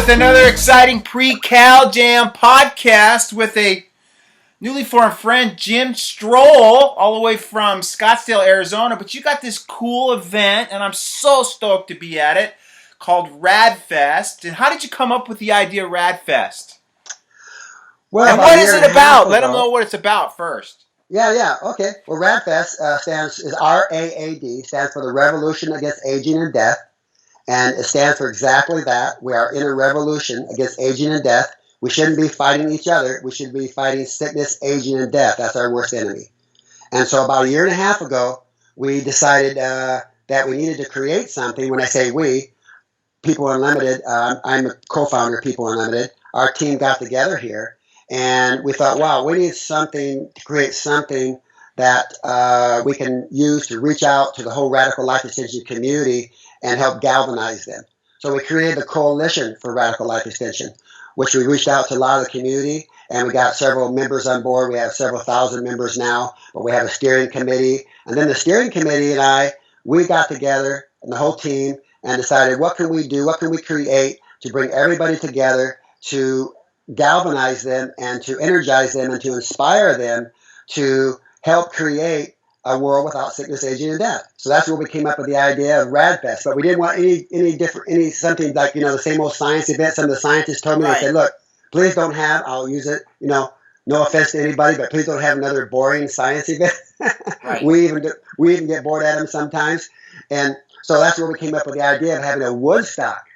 with another exciting pre-Cal Jam podcast with a newly formed friend, Jim Strole, all the way from Scottsdale, Arizona. But you got this cool event, and I'm so stoked to be at it, called RadFest. And how did you come up with the idea of RadFest? Well, and what is it about? Let them know what it's about first. Okay. Well, RADFest is R-A-A-D, stands for the Revolution Against Aging and Death. And it stands for exactly that. We are in a revolution against aging and death. We shouldn't be fighting each other. We should be fighting sickness, aging, and death. That's our worst enemy. And so about a year and a half ago, we decided that we needed to create something. When I say we, People Unlimited, I'm a co-founder of People Unlimited. Our team got together here, and we thought, wow, we need something to create something that we can use to reach out to the whole radical life extension community and help galvanize them. So we created the Coalition for Radical Life Extension, which we reached out to a lot of the community, and we got several members on board. We have several thousand members now, but we have a steering committee. And then the steering committee and we got together, and the whole team, and decided, what can we do, what can we create to bring everybody together to galvanize them and to energize them and to inspire them to help create a world without sickness, aging, and death. So that's where we came up with the idea of RadFest. But we didn't want any something like, the same old science event. Some of the scientists told me, They said, look, please don't have, I'll use it, no offense to anybody, but please don't have another boring science event. Right. We even get bored at them sometimes. And so that's where we came up with the idea of having a Woodstock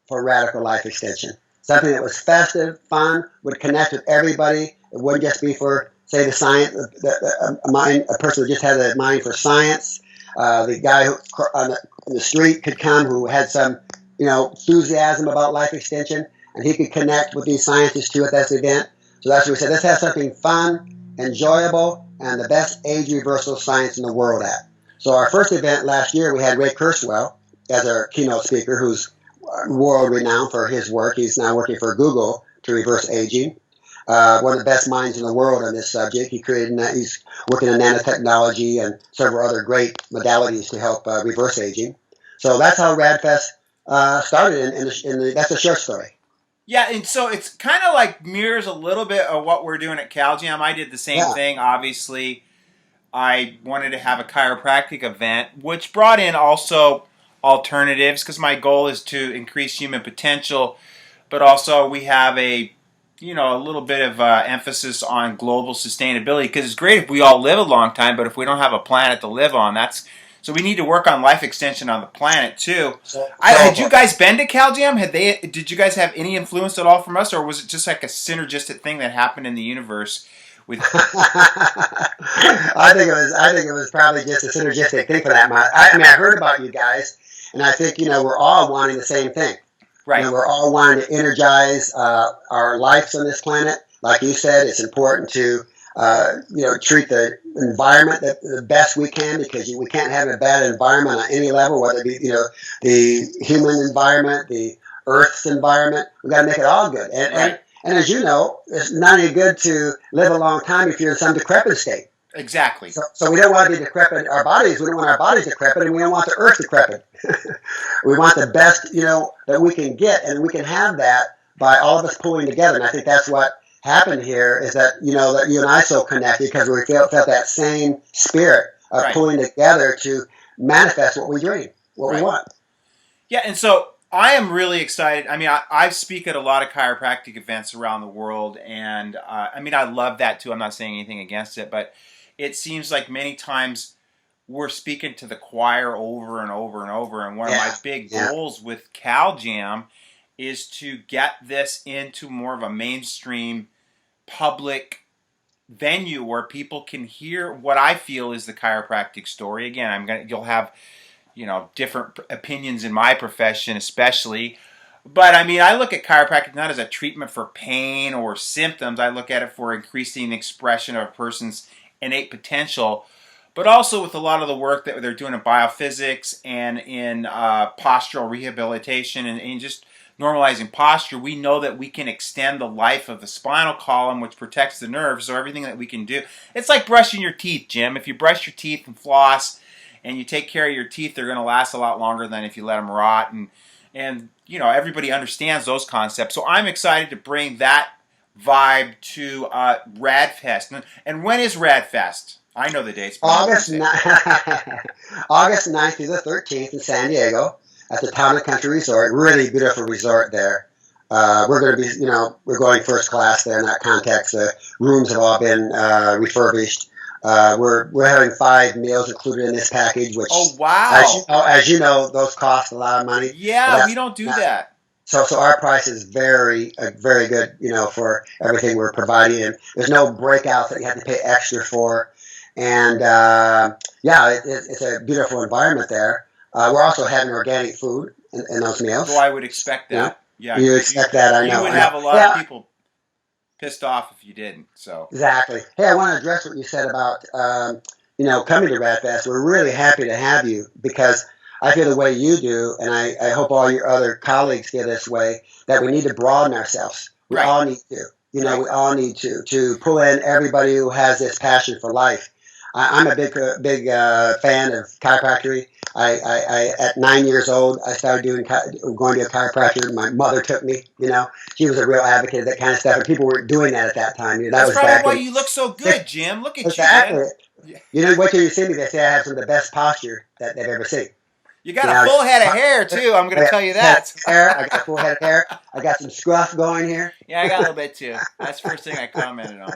for radical life extension. Something that was festive, fun, would connect with everybody. It wouldn't just be for, say, the science, a person who just had a mind for science. The guy who, on the street could come who had some, enthusiasm about life extension, and he could connect with these scientists too at this event. So that's what we said. Let's have something fun, enjoyable, and the best age reversal science in the world at. So our first event last year, we had Ray Kurzweil as our keynote speaker, who's world renowned for his work. He's now working for Google to reverse aging. One of the best minds in the world on this subject. He's working in nanotechnology and several other great modalities to help reverse aging. So that's how RadFest started. That's a short story. Yeah, and so it's kind of like mirrors a little bit of what we're doing at CalJam. I did the same thing, obviously. I wanted to have a chiropractic event, which brought in also alternatives, because my goal is to increase human potential, but also we have a little bit of emphasis on global sustainability, because it's great if we all live a long time, but if we don't have a planet to live on, so we need to work on life extension on the planet too. Had you guys been to CalJam? Did you guys have any influence at all from us, or was it just like a synergistic thing that happened in the universe? I think it was probably just a synergistic thing for that. I heard about you guys, and I think we're all wanting the same thing. Right. We're all wanting to energize our lives on this planet. Like you said, it's important to treat the environment the best we can, because we can't have a bad environment on any level, whether it be the human environment, the Earth's environment. We got to make it all good. And as you know, it's not any good to live a long time if you're in some decrepit state. Exactly. So we don't want to be decrepit. We don't want our bodies decrepit, and we don't want the earth decrepit. We want the best, that we can get, and we can have that by all of us pulling together. And I think that's what happened here, is that, that you and I so connected, because we felt that same spirit of pulling together to manifest what we dream, what we want. Yeah, and so I am really excited. I speak at a lot of chiropractic events around the world, and I love that too. I'm not saying anything against it, but it seems like many times we're speaking to the choir over and over and over. And one of my big goals with CalJam is to get this into more of a mainstream public venue where people can hear what I feel is the chiropractic story. Again, you'll have different opinions in my profession, especially. But I look at chiropractic not as a treatment for pain or symptoms. I look at it for increasing the expression of a person's innate potential, but also with a lot of the work that they're doing in biophysics and in postural rehabilitation and just normalizing posture. We know that we can extend the life of the spinal column, which protects the nerves. So everything that we can do, it's like brushing your teeth, Jim. If you brush your teeth and floss, and you take care of your teeth, they're going to last a lot longer than if you let them rot. And and everybody understands those concepts. So I'm excited to bring that vibe to Radfest. And when is Radfest? I know the dates. August 9th through the 13th in San Diego at the Town and Country Resort. Really beautiful resort there. We're going to be, we're going first class there in that context. The rooms have all been refurbished. We're having 5 meals included in this package, which, oh wow, as you know, those cost a lot of money. Yeah, we don't do that. So our price is very good, for everything we're providing. And there's no breakouts that you have to pay extra for. And it's a beautiful environment there. We're also having organic food in those meals. So I would expect that. Yeah, you expect that. I know. You would have a lot of people pissed off if you didn't. So exactly. Hey, I want to address what you said about coming to Radfest. We're really happy to have you because I feel the way you do, and I hope all your other colleagues feel this way, that we need to broaden ourselves. We all need to. We all need to pull in everybody who has this passion for life. I'm a big fan of chiropractic. I at 9 years old, I started going to a chiropractor. My mother took me. She was a real advocate of that kind of stuff, and people weren't doing that at that time. That That's was probably back why you look so good, Jim. Look at exactly. You, man. Wait till you see me. They say I have some of the best posture that they've ever seen. You got a full head of hair too. I'm going to tell you that. I got a full head of hair. I got some scruff going here. Yeah, I got a little bit too. That's the first thing I commented on.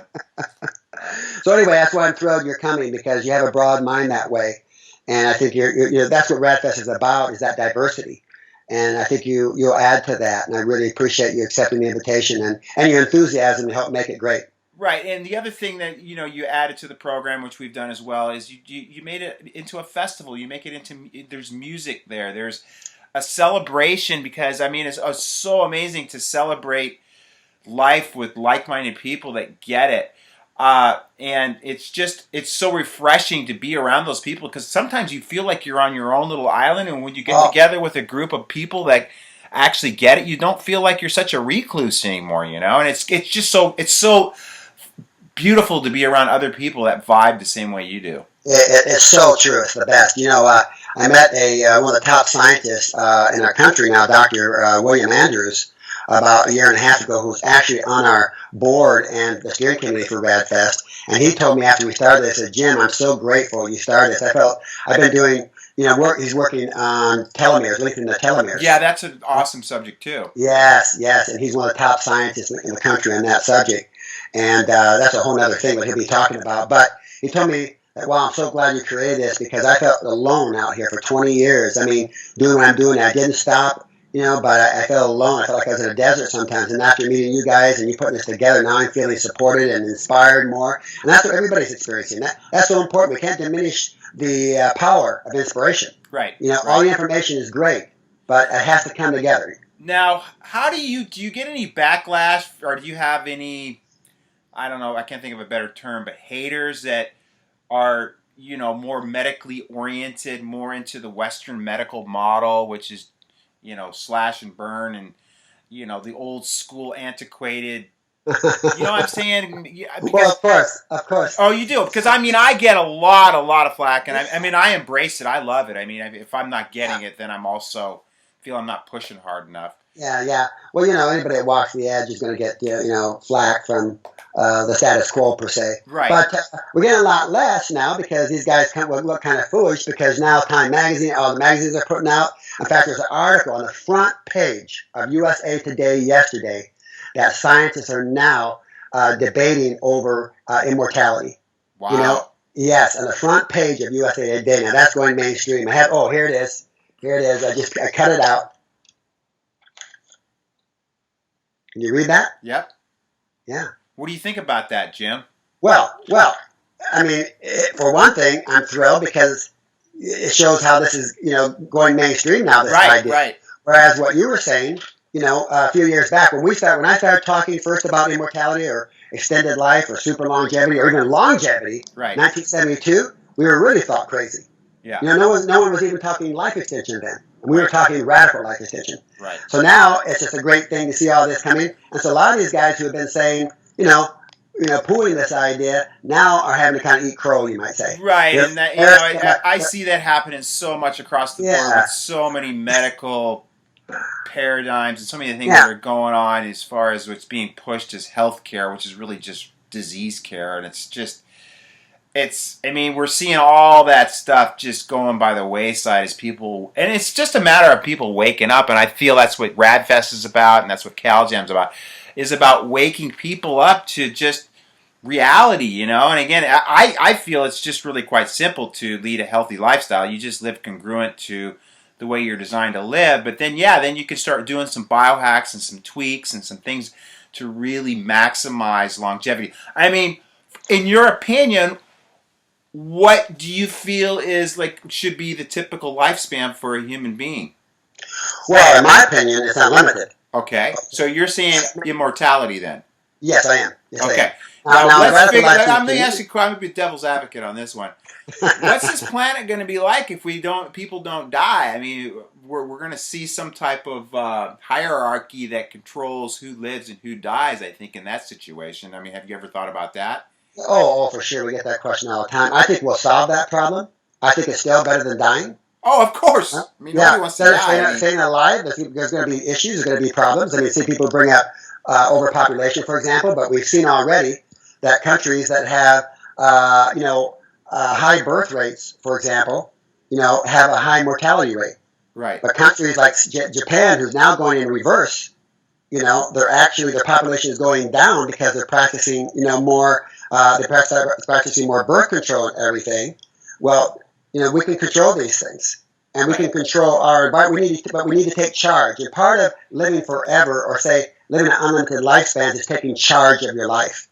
So anyway, that's why I'm thrilled you're coming, because you have a broad mind that way, and I think that's what Radfest is about, is that diversity, and I think you'll add to that, and I really appreciate you accepting the invitation and your enthusiasm to help make it great. Right, and the other thing that you added to the program, which we've done as well, is you made it into a festival. You make it into, there's music there. There's a celebration, because it's so amazing to celebrate life with like-minded people that get it. And it's so refreshing to be around those people, because sometimes you feel like you're on your own little island, and when you get together with a group of people that actually get it, you don't feel like you're such a recluse anymore, and it's just so beautiful to be around other people that vibe the same way you do. It's so true. It's the best. I met one of the top scientists in our country now, Dr. William Andrews, about a year and a half ago, who's actually on our board and the steering committee for Radfest. And he told me after we started this, said, Jim, I'm so grateful you started this. I've been doing, he's working on telomeres, linking the telomeres. Yeah, that's an awesome subject too. Yes. And he's one of the top scientists in the country on that subject. And that's a whole other thing that he'll be talking about. But he told me that, wow, I'm so glad you created this, because I felt alone out here for 20 years. Doing what I'm doing, I didn't stop. But I felt alone. I felt like I was in a desert sometimes. And after meeting you guys and you putting this together, now I'm feeling supported and inspired more. And that's what everybody's experiencing. That's so important. We can't diminish the power of inspiration. Right. All the information is great, but it has to come together. Now, how do you get any backlash, or do you have any, I don't know, I can't think of a better term, but haters that are, more medically oriented, more into the Western medical model, which is, slash and burn, and the old school antiquated. You know what I'm saying? Well, of course. Oh, you do? Because I get a lot of flack, and I embrace it. I love it. If I'm not getting it, then I'm also feel I'm not pushing hard enough. Yeah. Well, anybody that walks the edge is going to get flack from the status quo per se. Right. But we're getting a lot less now, because these guys look kind of foolish, because now Time Magazine, all the magazines are putting out. In fact, there's an article on the front page of USA Today yesterday that scientists are now debating over immortality. Wow. Yes, on the front page of USA Today. Now that's going mainstream. Here it is. I cut it out. Can you read that? Yep. Yeah. What do you think about that, Jim? Well. For one thing, I'm thrilled, because it shows how this is, going mainstream now. This idea. Right. Whereas what you were saying, a few years back, when I started talking first about immortality or extended life or super longevity or even longevity, right. 1972, we were really thought crazy. Yeah. No one was even talking life extension then. We were talking radical life extension. Right. So now it's just a great thing to see all this coming. And so a lot of these guys who have been saying, pooling this idea, now are having to kind of eat crow, you might say. Right. And that, I see that happening so much across the board with so many medical paradigms and so many of the things that are going on as far as what's being pushed as healthcare, which is really just disease care, and I mean, we're seeing all that stuff just going by the wayside as people, and it's just a matter of people waking up, and I feel that's what RadFest is about, and that's what CalJam's about, is about waking people up to just reality, you know. And again, I feel it's just really quite simple to lead a healthy lifestyle. You just live congruent to the way you're designed to live, but then you can start doing some biohacks and some tweaks and some things to really maximize longevity. I mean, in your opinion, what do you feel is should be the typical lifespan for a human being? Well, in my opinion, it's unlimited. Okay, so you're saying immortality then? Yes, I am. Yes, okay. Now let's figure. I'm going to ask you. I'm going to be devil's advocate on this one. What's this planet going to be like if people don't die? I mean, we're going to see some type of hierarchy that controls who lives and who dies. I think in that situation. I mean, have you ever thought about that? Oh, for sure. We get that question all the time. I think we'll solve that problem. I think it's still better than dying. Oh, of course. I mean, nobody wants to die. Staying alive, there's going to be issues. There's going to be problems. I mean, see people bring up overpopulation, for example, but we've seen already that countries that have, high birth rates, for example, have a high mortality rate. Right. But countries like Japan, who's now going in reverse, their population is going down because they're practicing, more. They're practicing more birth control and everything. Well, we can control these things, and we can control our environment. But we need to take charge. And part of living forever, or say living an unlimited lifespan, is taking charge of your life.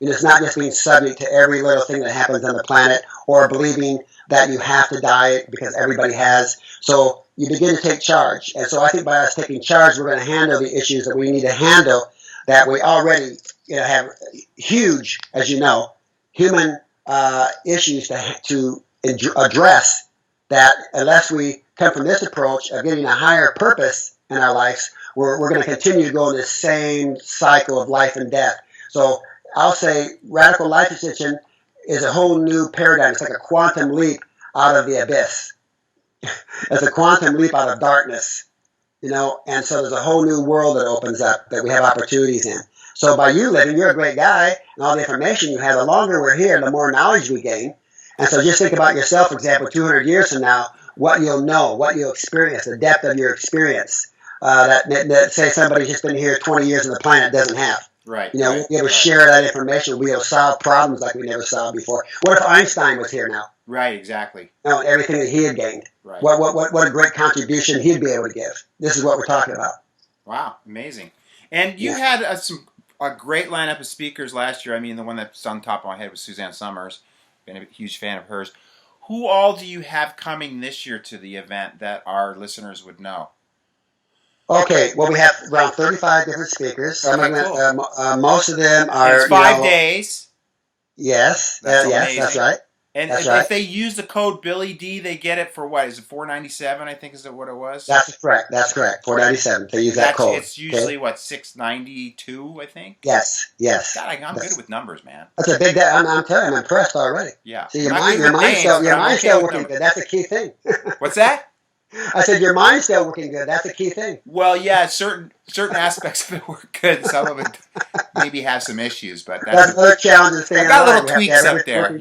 It's not just being subject to every little thing that happens on the planet, or believing that you have to die because everybody has. So you begin to take charge. And so I think by us taking charge, we're going to handle the issues that we need to handle, that we already have huge, as you know, human issues to address, that unless we come from this approach of getting a higher purpose in our lives, we're going to continue to go in this same cycle of life and death. So I'll say radical life extension is a whole new paradigm. It's like a quantum leap out of the abyss. It's a quantum leap out of darkness, and so there's a whole new world that opens up that we have opportunities in. So by you living, you're a great guy, and all the information you have, the longer we're here, the more knowledge we gain. And so just think about yourself, for example, 200 years from now, what you'll know, what you'll experience, the depth of your experience, that say somebody's just been here 20 years on the planet doesn't have. Right. We'll be able to share that information. We'll solve problems like we never solved before. What if Einstein was here now? Right, exactly. Everything that he had gained. Right. What a great contribution he'd be able to give. This is what we're talking about. Wow, amazing. And you had a great lineup of speakers last year. I mean, the one that's on top of my head was Suzanne Summers. Been a huge fan of hers. Who all do you have coming this year to the event that our listeners would know? Okay, well, we have around 35 different speakers. Most of them are... And it's 5 days. Yes, that's right. And if they use the code Billy D, they get it for what? Is it $4.97? I think is what it was. That's correct. $4.97. They use that code. It's usually what, $6.92? I think. Yes. God, I'm good with numbers, man. That's a big. I'm telling you, I'm impressed already. Yeah. See, your mind's still working good. That's a key thing. What's that? I said your mind's still working good. That's a key thing. Well, yeah, certain aspects of it work good. Some of it maybe have some issues, but that's another challenge. I got little tweaks up there.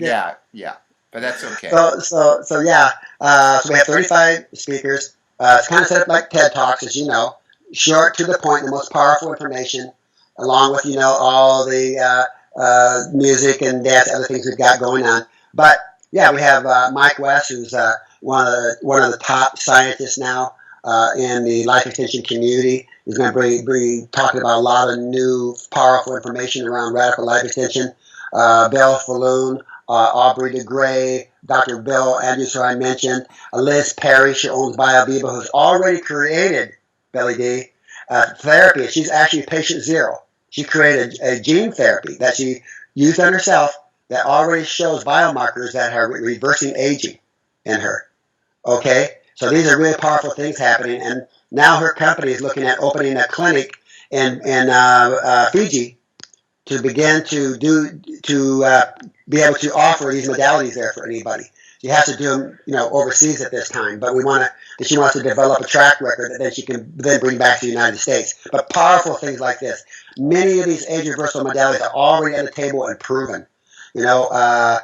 Yeah, but that's okay. So yeah. So we have 35 speakers. It's kind of set up like TED Talks, as you know, short, to the point, the most powerful information, along with all the music and dance, other things we've got going on. But yeah, we have Mike West, who's one of the top scientists now in the life extension community. He's going to be talking about a lot of new, powerful information around radical life extension. Bill Falloon, Aubrey de Grey, Dr. Bill Andrews, who I mentioned, Liz Perry, she owns BioViva, who's already created, Billy D, therapy. She's actually patient zero. She created a gene therapy that she used on herself that already shows biomarkers that are reversing aging in her. Okay? So these are really powerful things happening. And now her company is looking at opening a clinic in Fiji to begin to be able to offer these modalities there for anybody. She has to do them, overseas at this time. But she wants to develop a track record that then she can then bring back to the United States. But powerful things like this. Many of these age reversal modalities are already at the table and proven. The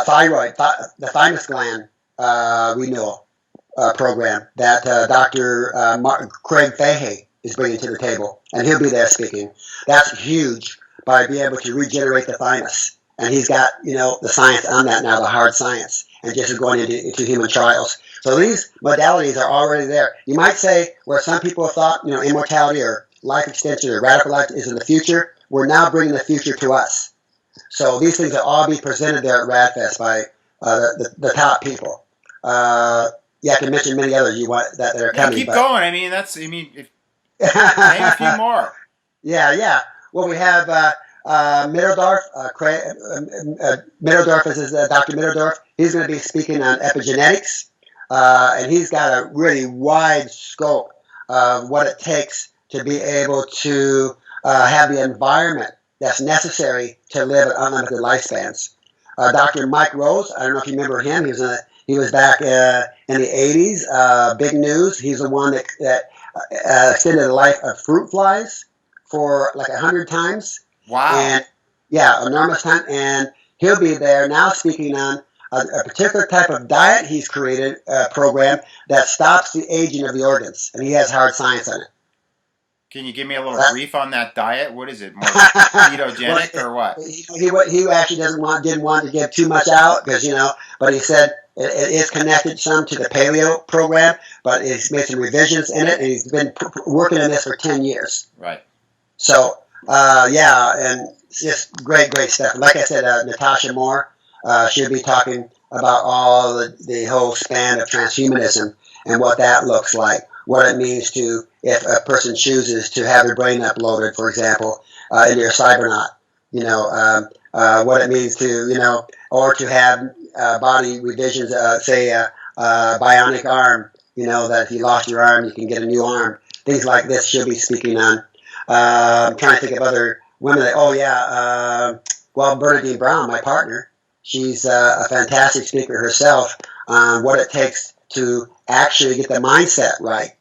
thyroid, the thymus gland renewal program that Dr. Craig Fahey is bringing to the table, and he'll be there speaking. That's huge by being able to regenerate the thymus. And he's got, the science on that now, the hard science, and just going into human trials. So these modalities are already there. You might say where some people have thought, immortality or life extension or radical life is in the future, we're now bringing the future to us. So these things will all be presented there at RadFest by the top people. I can mention many others you want that are coming. Keep going. Name a few more. Yeah. Well, we have Middledorf. Middledorf is Dr. Middledorf. He's going to be speaking on epigenetics, and he's got a really wide scope of what it takes to be able to have the environment that's necessary to live at unlimited lifespans. Dr. Mike Rose, I don't know if you remember him. He was back in the 80s. Big news. He's the one that extended the life of fruit flies for like 100 times. Wow. And enormous time. And he'll be there now speaking on a particular type of diet he's created, a program that stops the aging of the organs. And he has hard science on it. Can you give me a little brief on that diet? What is it? More ketogenic or what? He actually didn't want to give too much out because, but he said it is connected some to the paleo program, but he's made some revisions in it, and he's been working on this for 10 years. Right. So, and it's just great stuff. Like I said, Natasha Moore, she'll be talking about all the whole span of transhumanism and what that looks like, what it means to if a person chooses to have their brain uploaded, for example, into your cybernaut, what it means to, or to have body revisions, say a bionic arm, that if you lost your arm, you can get a new arm. Things like this she'll be speaking on. I'm trying to think of other women. Bernadine Brown, my partner, she's a fantastic speaker herself on what it takes to actually get the mindset right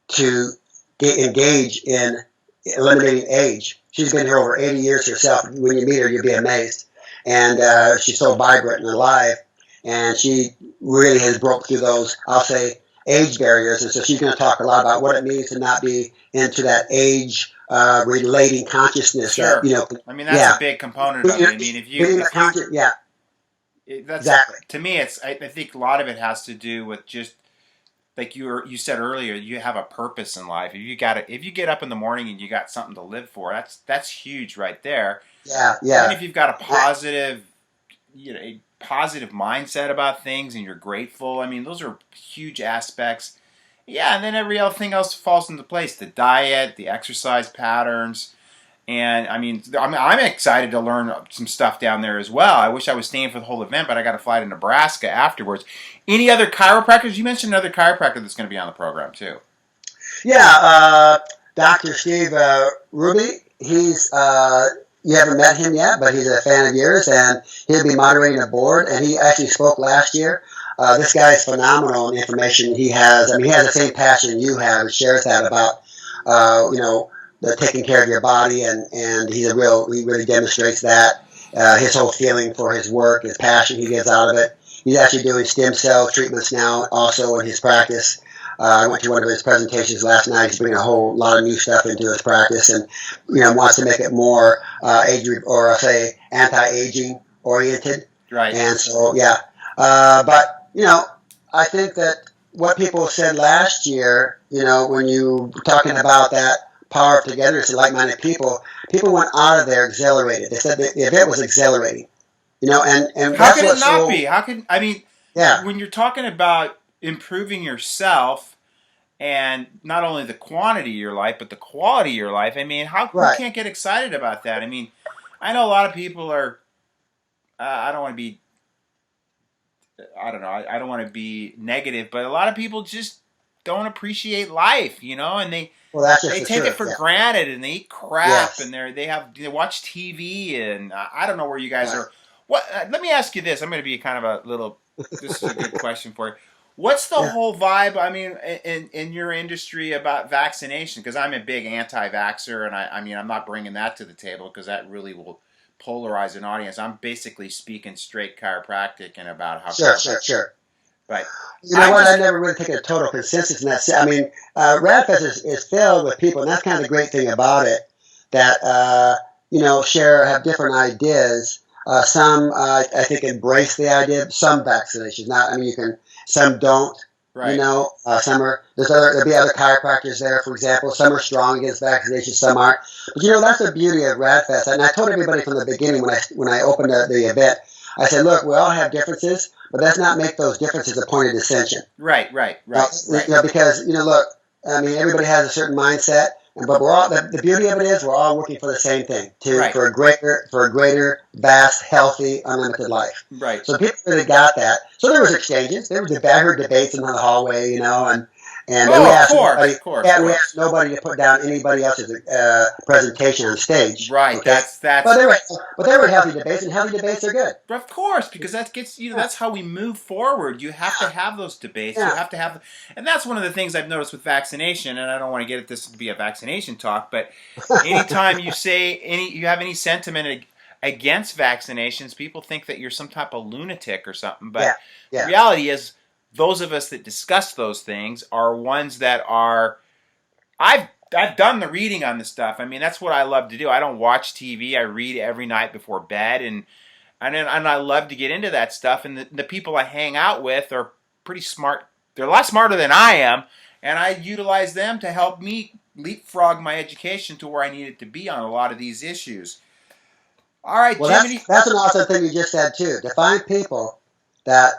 to engage in eliminating age. She's been here over 80 years herself. When you meet her, you'll be amazed. And she's so vibrant and alive. And she really has broke through those, I'll say, age barriers. And so she's going to talk a lot about what it means to not be into that age relating consciousness. Sure. That, that's a big component of it. Exactly. To me, I think a lot of it has to do with just like you said earlier. You have a purpose in life. If you get up in the morning and you got something to live for, that's huge right there. Yeah. And if you've got a positive, a positive mindset about things and you're grateful, those are huge aspects. Yeah, and then everything else falls into place: the diet, the exercise patterns. And I'm excited to learn some stuff down there as well. I wish I was staying for the whole event, but I got to fly to Nebraska afterwards. Any other chiropractors? You mentioned another chiropractor that's going to be on the program too. Yeah, Dr. Steve Ruby. He's you haven't met him yet, but he's a fan of yours, and he'll be moderating the board. And he actually spoke last year. This guy is phenomenal in the information he has. He has the same passion you have and shares that about the taking care of your body, and he really demonstrates that. His whole feeling for his work, his passion he gets out of it. He's actually doing stem cell treatments now also in his practice. I went to one of his presentations last night. He's bringing a whole lot of new stuff into his practice, and wants to make it more anti-aging oriented. Right. And so but I think that what people said last year, when you were talking about that power of togetherness and like-minded people went out of there exhilarated. They said the event was exhilarating. And how can it not be? How can when you're talking about improving yourself and not only the quantity of your life but the quality of your life, who can't get excited about that? I know a lot of people are. I don't want to be negative, but a lot of people just don't appreciate life, and they take it for granted, and they eat crap, and they watch TV, and I don't know where you guys are What? Let me ask you this. I'm going to be kind of a little. This is a good question for you. What's the Yeah, whole vibe? I mean, in your industry about vaccination? Because I'm a big anti-vaxxer, and I mean, I'm not bringing that to the table because that really will polarize an audience. I'm basically speaking straight chiropractic and about how chiropractic. sure. But You know I'm what? I've just never really taken a total consensus in that. I mean, Radfest is filled with people, and that's kind of the great thing about it. That have different ideas. Some I think embrace the idea. Some vaccinations, not. I mean, you can. Some don't. right. Some are. There'll be other chiropractors there, for example. Some are strong against vaccinations. Some aren't. But that's the beauty of Radfest. And I told everybody from the beginning when I opened the event, I said, look, we all have differences, but let's not make those differences a point of dissension. Right. Because look, I mean, everybody has a certain mindset, but we're all the beauty of it is we're all working for the same thing Right. for a greater, vast, healthy, unlimited life. Right. So people really got that. So there was exchanges. There was I heard debates in the hallway, and we asked nobody. Yeah, we asked nobody to put down anybody else's presentation on stage. Right. Okay? That's. But they were healthy debates, and healthy debates are good. Of course, because that gets that's how we move forward. You have to have those debates. Yeah. You have to have, and that's one of the things I've noticed with vaccination. And I don't want to get at this to be a vaccination talk, but anytime you you have any sentiment against vaccinations, people think that you're some type of lunatic or something. But the reality is, those of us that discuss those things are ones that are. I've done the reading on this stuff. I mean, that's what I love to do. I don't watch TV. I read every night before bed, and I love to get into that stuff. And the people I hang out with are pretty smart. They're a lot smarter than I am, and I utilize them to help me leapfrog my education to where I need it to be on a lot of these issues. All right, well, Jimmy. That's an awesome thing you just said too. To find people that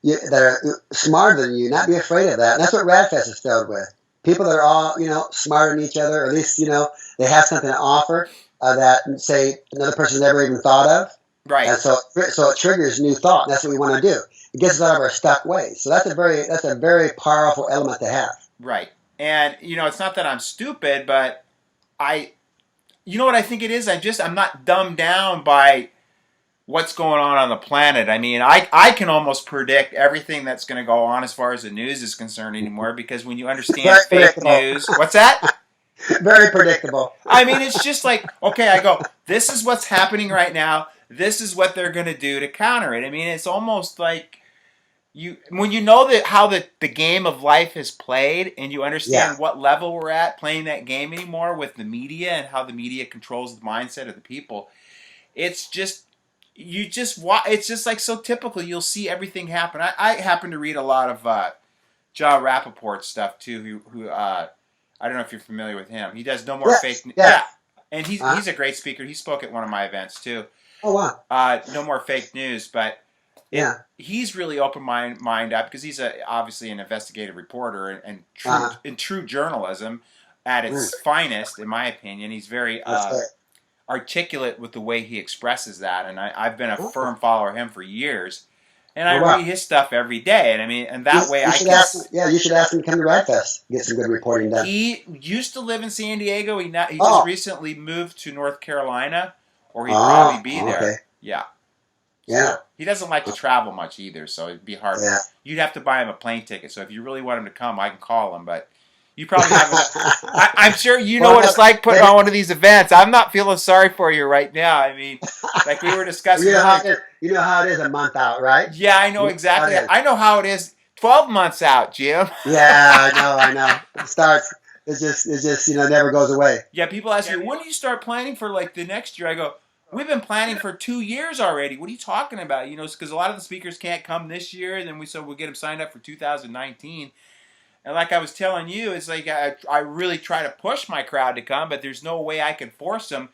that are smarter than you, not be afraid of that. And that's what Radfest is filled with. People that are all smarter than each other, or at least they have something to offer that say another person's never even thought of. Right. And so it triggers new thought. And that's what we want to do. It gets us out of our stuck ways. So that's a very powerful element to have. Right. And it's not that I'm stupid, but you know what I think it is? I'm not dumbed down by what's going on the planet. I mean, I can almost predict everything that's going to go on as far as the news is concerned anymore, because when you understand fake news, what's that? Very predictable. I mean, it's just like, okay, I go, this is what's happening right now. This is what they're going to do to counter it. I mean, it's almost like when you know how the game of life is played, and you understand what level we're at playing that game anymore with the media and how the media controls the mindset of the people. It's just it's just like so typical. You'll see everything happen. I happen to read a lot of John Rappaport's stuff too. Who I don't know if you're familiar with him. He does No More Fake News. Yeah, and he's a great speaker. He spoke at one of my events too. Oh wow. No More Fake News, but he's really open mind up because he's obviously an investigative reporter and true journalism at its finest, in my opinion. He's very articulate with the way he expresses that, and I've been a firm follower of him for years, and I read his stuff every day, and I mean, and that way you should ask him to come to Radfest, get some good reporting done. He used to live in San Diego. He just recently moved to North Carolina, or he'd probably be there. Okay. Yeah. So he doesn't like to travel much either, so it'd be hard. Yeah. You'd have to buy him a plane ticket. So if you really want him to come, I can call him, but. You probably haven't. I'm sure you know what it's like putting on one of these events. I'm not feeling sorry for you right now. I mean, like we were discussing. You know how it is a month out, right? Yeah, I know exactly. I know how it is 12 months out, Jim. Yeah, I know. It starts. It just never goes away. Yeah, people ask me, when do you start planning for like the next year? I go, we've been planning for 2 years already. What are you talking about? Because a lot of the speakers can't come this year, and then we'll get them signed up for 2019. And like I was telling you, it's like I really try to push my crowd to come, but there's no way I can force them.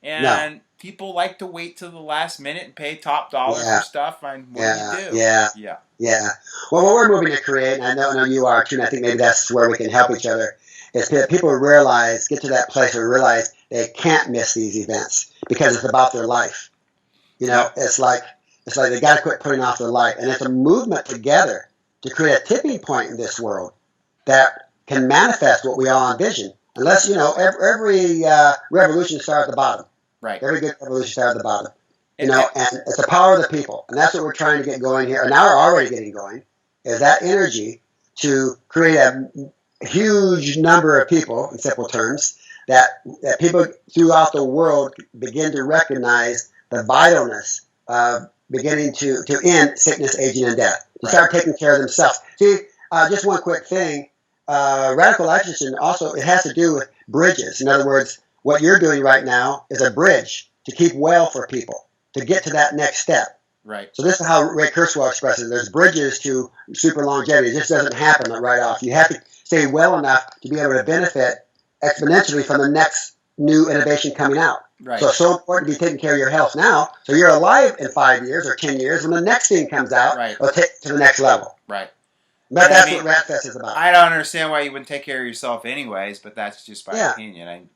And people like to wait till the last minute and pay top dollar for stuff. And what do you do? Yeah. Well, what we're moving to create, and I know you are too, and I think maybe that's where we can help each other, is that people get to that place where realize they can't miss these events because it's about their life. It's like they got to quit putting off their life. And it's a movement together to create a tipping point in this world that can manifest what we all envision. Unless, every revolution starts at the bottom. Right. Every good revolution starts at the bottom. and it's the power of the people, and that's what we're trying to get going here, and now we're already getting going, is that energy to create a huge number of people, in simple terms, that people throughout the world begin to recognize the vitalness of beginning to end sickness, aging, and death. To start taking care of themselves. See, just one quick thing. Radical lifestyle also, it has to do with bridges. In other words, what you're doing right now is a bridge to keep well for people, to get to that next step. Right. So this is how Ray Kurzweil expresses it. There's bridges to super longevity. It just doesn't happen right off. You have to stay well enough to be able to benefit exponentially from the next new innovation coming out. Right. So it's so important to be taking care of your health now, so you're alive in 5 years or 10 years when the next thing comes out. Right. It'll take it to the next level. Right. But that's what RadFest is about. I don't understand why you wouldn't take care of yourself anyways, but that's just my opinion.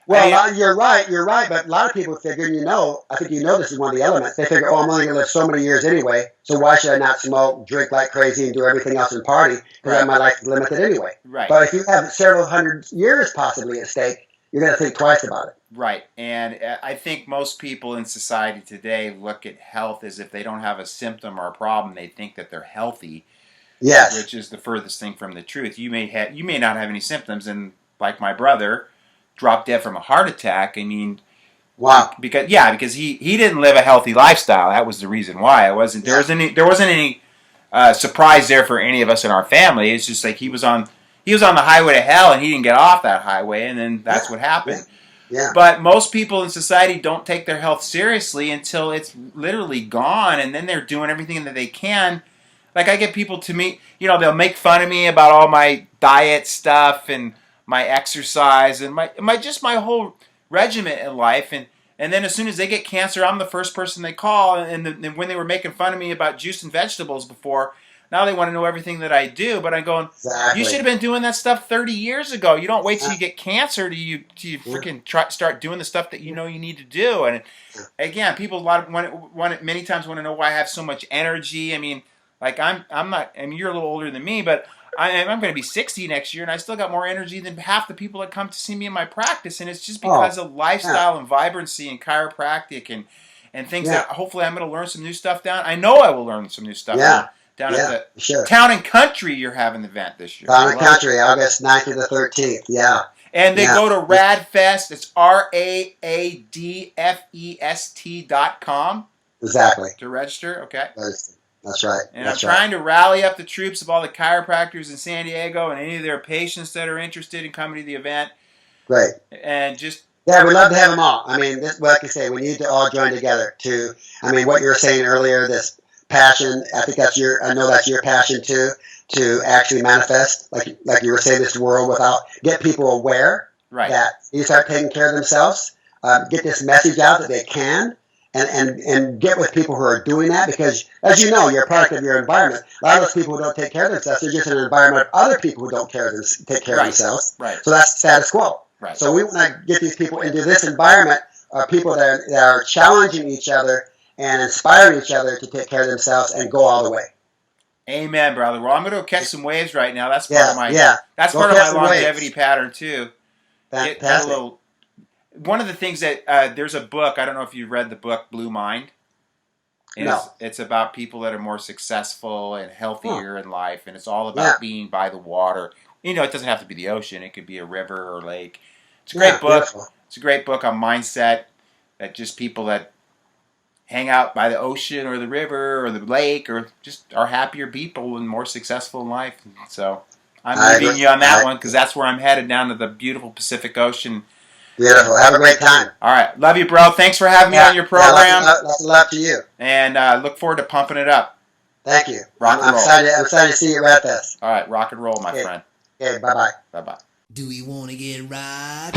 You're right, but a lot of people figure, I think this is one of the elements. They figure, I'm only going to live so many years anyway, so why should I not smoke, drink like crazy, and do everything else and party, because my life is limited anyway. Right. But if you have several hundred years possibly at stake, you're going to think twice about it. Right, and I think most people in society today look at health as if they don't have a symptom or a problem, they think that they're healthy. Yes. Which is the furthest thing from the truth. You may not have any symptoms, and like my brother, dropped dead from a heart attack. I mean, wow. Because he didn't live a healthy lifestyle. That was the reason why. There wasn't any surprise there for any of us in our family. It's just like he was on the highway to hell, and he didn't get off that highway, and then that's what happened. Yeah. But most people in society don't take their health seriously until it's literally gone, and then they're doing everything that they can. Like, I get people to me, they'll make fun of me about all my diet stuff and my exercise and my whole regimen in life. And then as soon as they get cancer, I'm the first person they call. And when they were making fun of me about juice and vegetables before, now they want to know everything that I do. But I'm going, exactly. You should have been doing that stuff 30 years ago. You don't wait till you get cancer till you freaking start doing the stuff that you need to do. And again, people many times want to know why I have so much energy. I mean, like I'm not. I mean, you're a little older than me, but I'm going to be 60 next year, and I still got more energy than half the people that come to see me in my practice. And it's just because of lifestyle and vibrancy and chiropractic and things that hopefully I'm going to learn some new stuff down. I know I will learn some new stuff down at the Town and Country. You're having the event this year. Town and Country, August 9th to the 13th. Yeah. And they go to RADFest. It's RAADFEST.com. Exactly. To register. Okay. That's right. And I'm trying to rally up the troops of all the chiropractors in San Diego and any of their patients that are interested in coming to the event. Great. And just... Yeah, we'd love to have them all. I mean, like you say, we need to all join together what you were saying earlier, this passion, I know that's your passion too, to actually manifest, like you were saying, this world get people aware that you start taking care of themselves, get this message out that they can, and get with people who are doing that, because as you know, you're a product of your environment. A lot of those people who don't take care of themselves, they're just in an environment of other people who don't take care of themselves. Right. So that's status quo. Right. So we want to get these people into this environment of people that are challenging each other and inspiring each other to take care of themselves and go all the way. Amen, brother. Well, I'm going to catch some waves right now. That's part of my longevity pattern too. Fantastic. One of the things that there's a book. I don't know if you read the book Blue Mind. It's about people that are more successful and healthier in life, and it's all about being by the water. It doesn't have to be the ocean. It could be a river or lake. It's a great book. Beautiful. It's a great book on mindset. That just people that hang out by the ocean or the river or the lake or just are happier people and more successful in life. So I'm leaving you on that one because that's where I'm headed, down to the beautiful Pacific Ocean. Beautiful. Have a great time. All right. Love you, bro. Thanks for having me on your program. Lots of love to you. And look forward to pumping it up. Thank you. Rock and roll. I'm excited to see you at this. All right. Rock and roll, my friend. Okay. Bye-bye. Bye-bye. Do we want to get rocked?